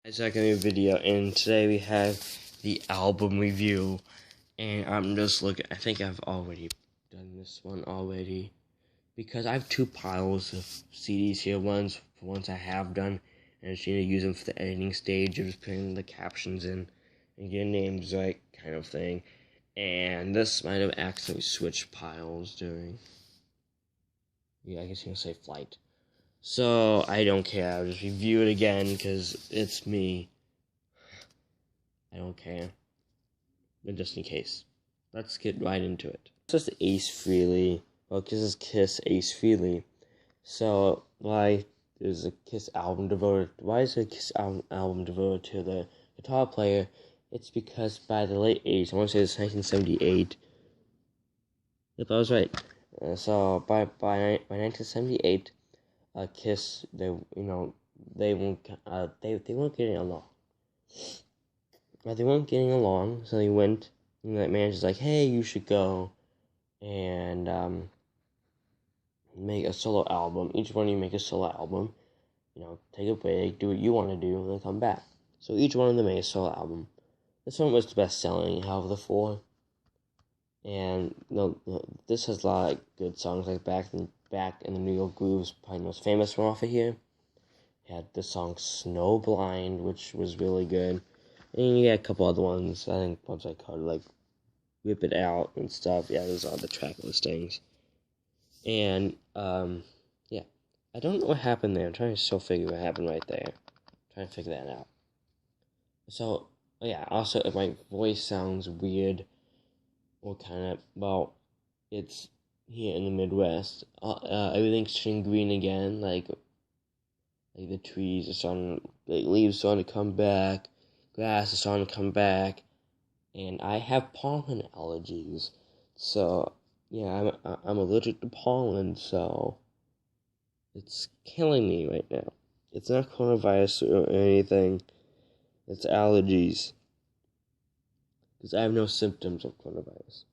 Second new video, and today we have the album review, and I'm just looking. I think I've already done this one already, because I have two piles of CDs here. One's for ones I have done, and I just need to use them for the editing stage of just putting the captions in and getting names right, kind of thing. And this might have accidentally switched piles during, I guess you can say flight. So I don't care. I'll just review it again because it's me. I don't care. But just in case. Let's get right into it. This is Ace Frehley. Well, this is Kiss Ace Frehley. So, why is a Kiss album devoted? Why is a Kiss album devoted to the guitar player? It's because by the late 80s, I want to say it's 1978. Yep, I was right. So by 1978, Kiss, they weren't getting along. They weren't getting along, so they went, and that manager's like, hey, you should go and make a solo album. Each one of you make a solo album. Take a break, do what you want to do, and then come back. So each one of them made a solo album. This one was the best selling out of the four. And this has a lot of good songs, like Back in the New York Groove's probably the most famous one off of here. It had the song Snowblind, which was really good. And you got a couple other ones. I think ones I called like Rip It Out and stuff. Yeah, those are the track listings. And yeah. I don't know what happened there. I'm trying to still figure what happened right there. I'm trying to figure that out. So yeah, also if my voice sounds weird or kind of, well, it's here in the Midwest. Everything's turning green again, like the trees are starting, leaves starting to come back, grass is starting to come back, and I have pollen allergies. So yeah, I'm allergic to pollen, so it's killing me right now. It's not coronavirus or anything. It's allergies, because I have no symptoms of coronavirus.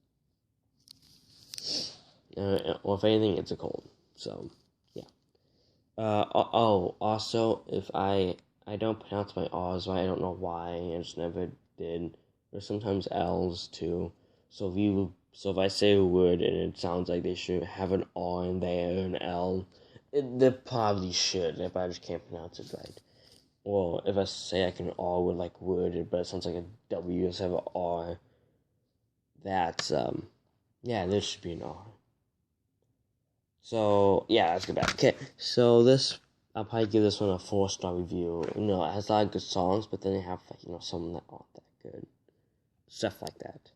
Or if anything, it's a cold. So, yeah. Also, if I don't pronounce my R's right, I don't know why. I just never did. There's sometimes L's too. So if I say a word and it sounds like they should have an R in there, an L, they probably should if I just can't pronounce it right. Or if I say like an R with like worded, but it sounds like a W instead of an R, that's yeah, there should be an R. So, yeah, let's go back. Okay, so I'll probably give this one a 4-star review. It has a lot of good songs, but then they have, some that aren't that good. Stuff like that.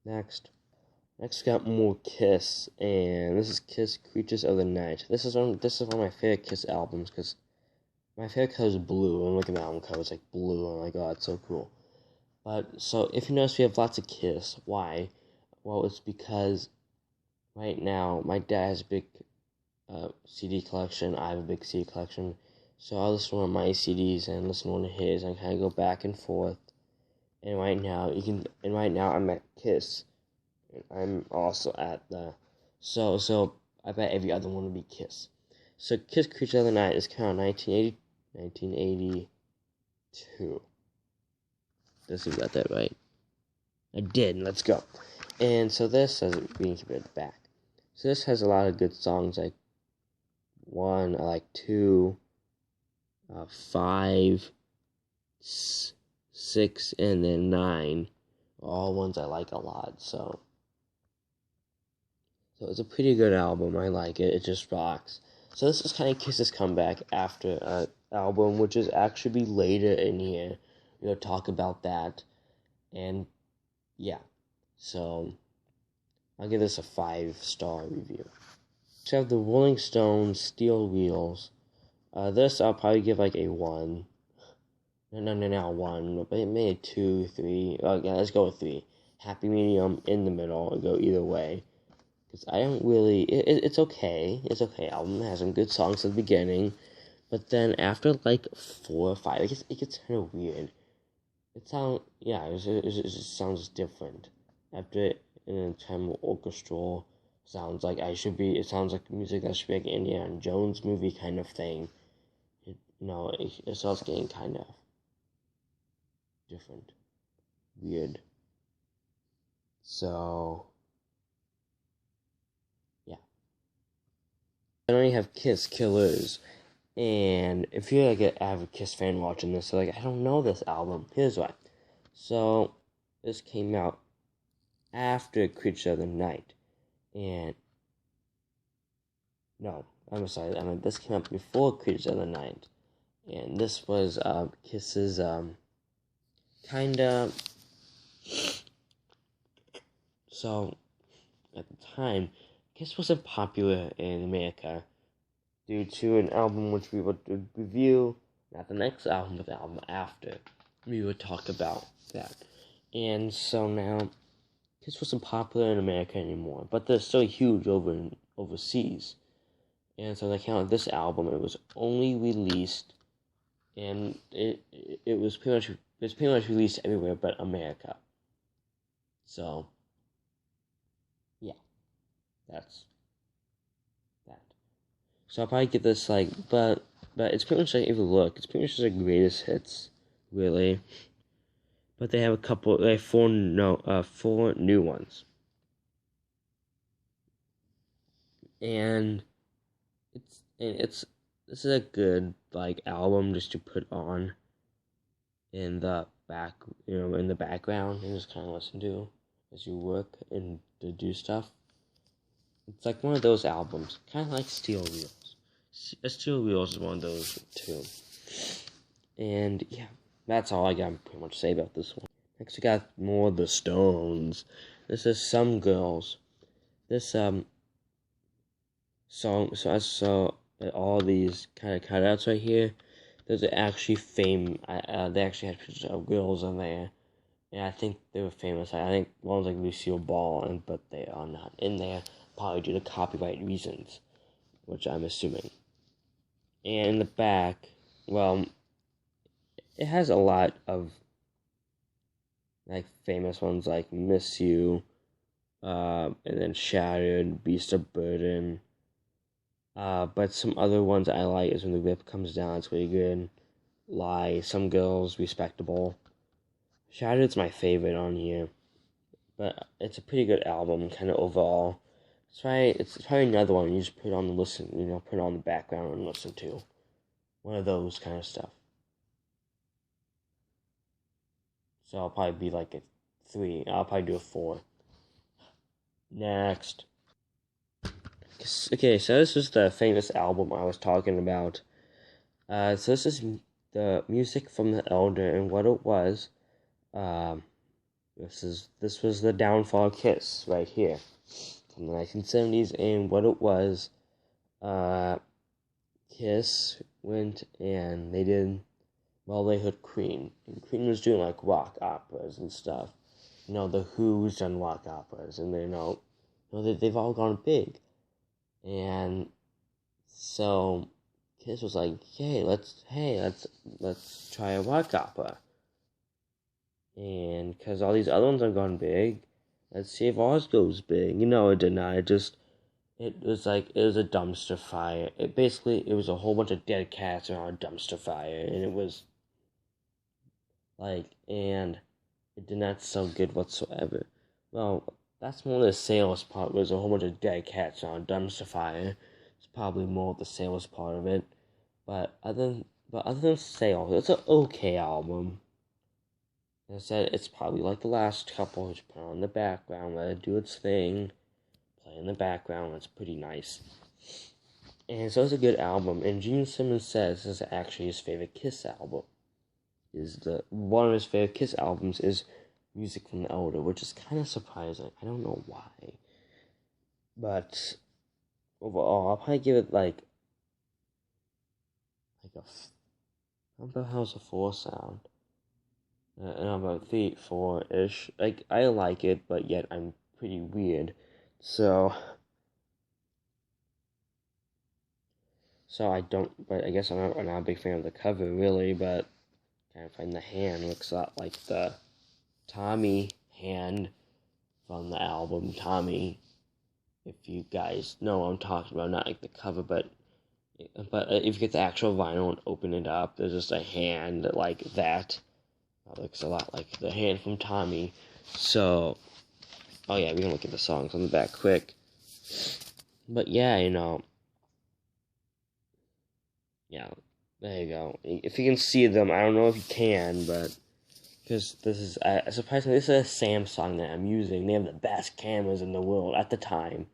Next, we got more Kiss, and this is Kiss Creatures of the Night. This is one of my favorite Kiss albums, because my favorite color is blue, and look at the album cover, it's like blue, and I'm like, oh, it's so cool. But, so, if you notice, we have lots of Kiss. Why? Well, it's because right now, my dad has a big CD collection. I have a big CD collection. So I'll listen to one of my CDs and listen to one of his and kind of go back and forth. And right now, I'm at Kiss. And I'm also at the... So I bet every other one would be Kiss. So Kiss Creature of the Night is kind of 1982. Let's see if I got that right. I did. Let's go. And so this has being compared to back. So this has a lot of good songs, like 1, I like 2, 5, 6, and then 9. All ones I like a lot, so it's a pretty good album. I like it. It just rocks. So this is kind of Kiss's comeback after an album, which is actually be later in here. We'll talk about that. And yeah, so I'll give this a 5-star review. So I have the Rolling Stones Steel Wheels. This I'll probably give like a 1. No, 1. But it made a 2, 3. Yeah, let's go with 3. Happy medium in the middle. I'll go either way. Because I don't really... It's okay. It's okay. Album has some good songs at the beginning. But then after like 4 or 5, it gets kind of weird. It sounds sounds different. After it, in a time of orchestral... It sounds like music that should be like an Indiana Jones movie kind of thing. it starts getting kind of different, weird. So, yeah. Then we have Kiss Killers. And if you're like an avid Kiss fan watching this, like, I don't know this album. Here's why. So, this came out after Creature of the Night. And, no, I'm sorry. This came out before Creature of the Night. And this was Kiss's kind of. So, at the time, Kiss wasn't popular in America due to an album which we would review, not the next album, but the album after. We would talk about that. And so now, Kiss wasn't popular in America anymore, but they're still huge overseas. And so they came out with this album. It was only released, and it was pretty much released everywhere but America. So, yeah, that's that. So I'll probably get this but it's pretty much like, if you look, it's pretty much just like greatest hits, really. But they have four new ones, and this is a good album just to put on in the background and just kind of listen to as you work and to do stuff. It's like one of those albums, kind of like Steel Wheels. Steel Wheels is one of those too. And yeah, that's all I got pretty much to say about this one. Next we got more of the Stones. This is Some Girls. This song, so I saw all these kind of cutouts right here. Those are actually they actually had pictures of girls in there. And I think they were famous. I think one was like Lucille Ball, but they are not in there, probably due to copyright reasons, which I'm assuming. And in the back, well, it has a lot of famous ones like Miss You, and then Shattered, Beast of Burden. But some other ones I like is When the Whip Comes Down, it's really good. Lie, Some Girls, Respectable. Shattered's my favorite on here, but it's a pretty good album, kind of overall. It's probably another one you just put on the put it on the background and listen to. One of those kind of stuff. So I'll probably be like a 3. I'll probably do a 4. Next. Okay, so this is the famous album I was talking about. So this is the music from The Elder and what it was. This was the downfall of Kiss right here from the 1970s, and what it was. Kiss went and they heard Queen, and Queen was doing like rock operas and stuff. The Who's done rock operas, and they've all gone big, and so Kiss was like, let's try a rock opera. And because all these other ones have gone big, let's see if ours goes big. It did not. It was a dumpster fire. It was a whole bunch of dead cats around a dumpster fire, and it was and it did not sell good whatsoever. Well, that's more the sales part. Was a whole bunch of dead cats around a dumpster fire. It's probably more the sales part of it. But other than sales, it's an okay album. As I said, it's probably like the last couple, which put on the background, let it do its thing, play in the background. That's pretty nice. And so it's a good album. And Gene Simmons says this is actually his favorite Kiss album. One of his favorite Kiss albums is Music from the Elder, which is kind of surprising. I don't know why. But overall, I'll probably give it I don't know how's a 4 sound. And I'm about 4-ish. I like it, but yet I'm pretty weird. So I don't, but I guess I'm not a big fan of the cover, really, but kind of find the hand looks a lot like the Tommy hand from the album Tommy. If you guys know what I'm talking about, not like the cover, but But if you get the actual vinyl and open it up, there's just a hand like that. That looks a lot like the hand from Tommy. So, oh yeah, we can look at the songs on the back quick. But yeah, yeah, there you go. If you can see them, I don't know if you can, but because this is surprisingly, this is a Samsung that I'm using. They have the best cameras in the world at the time.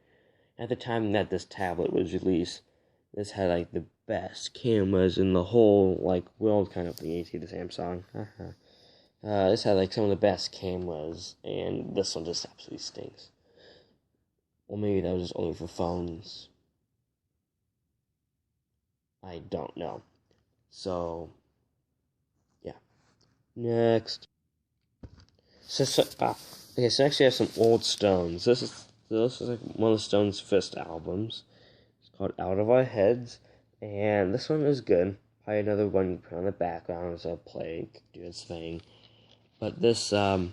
At the time that this tablet was released, this had like the best cameras in the whole like world kind of thing. You see the Samsung. This had like some of the best cameras, and this one just absolutely stinks. Or maybe that was just only for phones. I don't know. So, yeah. Next. Okay, so next we have some old Stones. This is like one of the Stones' first albums. It's called Out of Our Heads, and this one is good. Probably another one you put on the background as a play, do its thing. But this, oh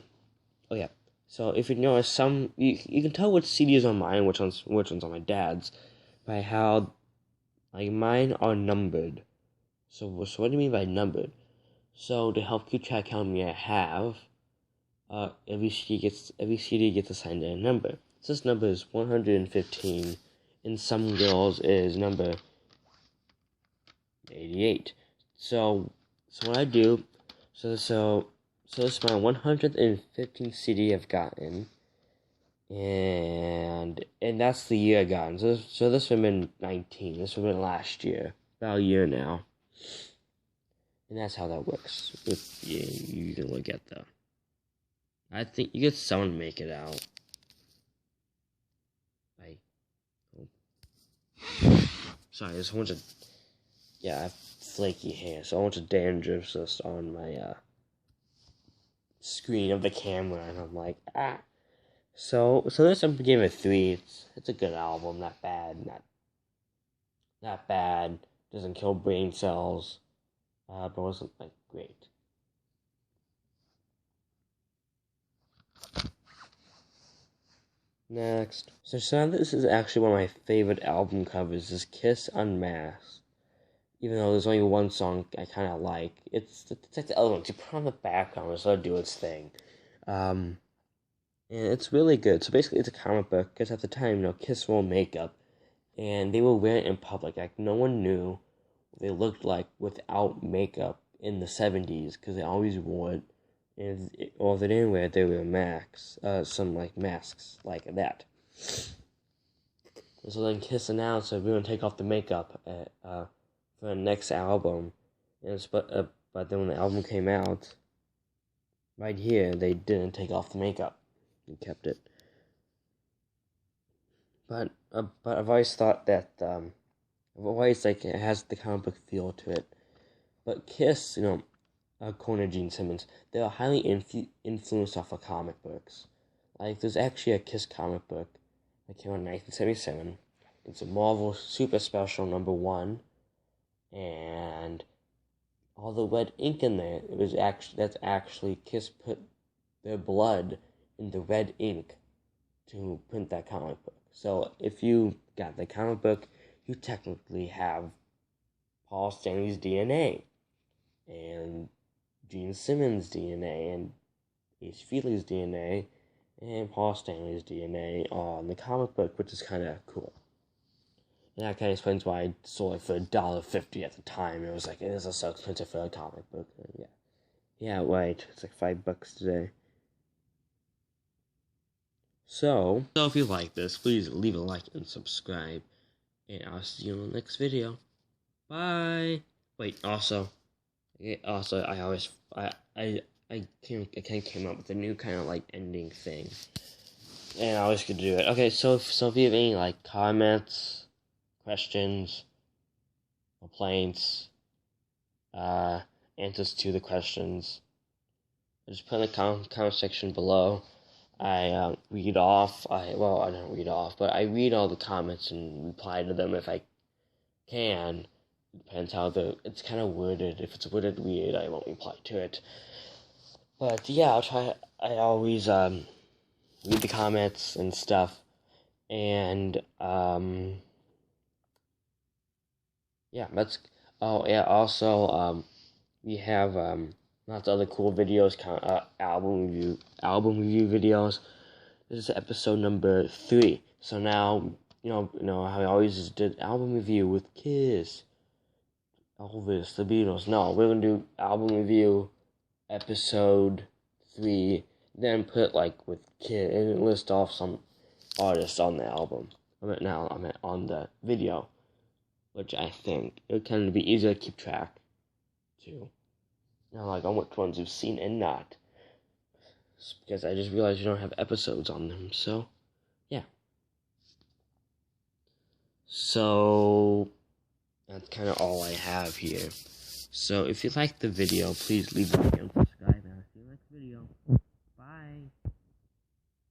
yeah. So if you notice, you can tell which CD is on mine, which one's on my dad's, by how like mine are numbered. So what do you mean by numbered? So to help keep track how many I have, every CD gets assigned a number. So this number is 115, and some girls is number 88. So what I do, so this is my 115th CD I've gotten, and that's the year I gotten. So this would have been 19. This would have been last year, about a year now, and that's how that works. You can look at the. I think you get someone to make it out. Sorry, there's a bunch of, yeah, I have flaky hair, so a bunch of dandruff just on my screen of the camera, and I'm like, ah. So this I'm giving it a 3. It's a good album, not bad, not bad. Doesn't kill brain cells, but wasn't like great. Next, so this is actually one of my favorite album covers. Is Kiss Unmasked. Even though there's only one song I kind of like, it's like the other ones. You put on the background and let it do its thing. And it's really good. So basically, it's a comic book, because at the time, Kiss wore makeup, and they were wearing it in public. Like, no one knew what they looked like without makeup in the 70s, because they always wore it. Or if they didn't wear it, they wore masks. Some, like, masks like that. So then Kiss announced that we're going to take off the makeup for the next album. But then when the album came out, right here, they didn't take off the makeup. They kept it. But I've always thought that, I've always, like, it has the comic book feel to it. But Kiss, according to Gene Simmons, they are highly influenced off of comic books. Like, there's actually a Kiss comic book that came out in 1977. It's a Marvel Super Special #1, and all the red ink in there, that's actually Kiss put their blood in the red ink to print that comic book. So if you got the comic book, you technically have Paul Stanley's DNA, and Gene Simmons' DNA, and Ace Frehley's DNA, and Paul Stanley's DNA on the comic book, which is kind of cool. And that kind of explains why I sold it for $1.50 at the time. It was like, it is so expensive for a comic book. Yeah, right. It's like $5 today. So if you like this, please leave a like and subscribe. And I'll see you in the next video. Bye. Wait, also, I came up with a new kind of like ending thing, and I always could do it. Okay, so if you have any like comments, questions, complaints, answers to the questions, just put in the comment section below. I read off. I don't read off, but I read all the comments and reply to them if I can. Depends how it's kind of worded. If it's worded weird, I won't reply to it. But yeah, I'll try. I always read the comments and stuff, and yeah, that's. Oh yeah, also we have lots of other cool videos, kind of album review videos. This is episode number 3. So now you know how I always just did album review with Kiss, Elvis, the Beatles. No, we're gonna do album review episode 3. Then put like with Kiss and list off some artists on the album. I'm on the video, which I think it would kind of be easier to keep track too. Now, like on which ones you've seen and not, because I just realized you don't have episodes on them. So, yeah. So that's kind of all I have here. So if you liked the video, please leave a like and subscribe. And if you like the video.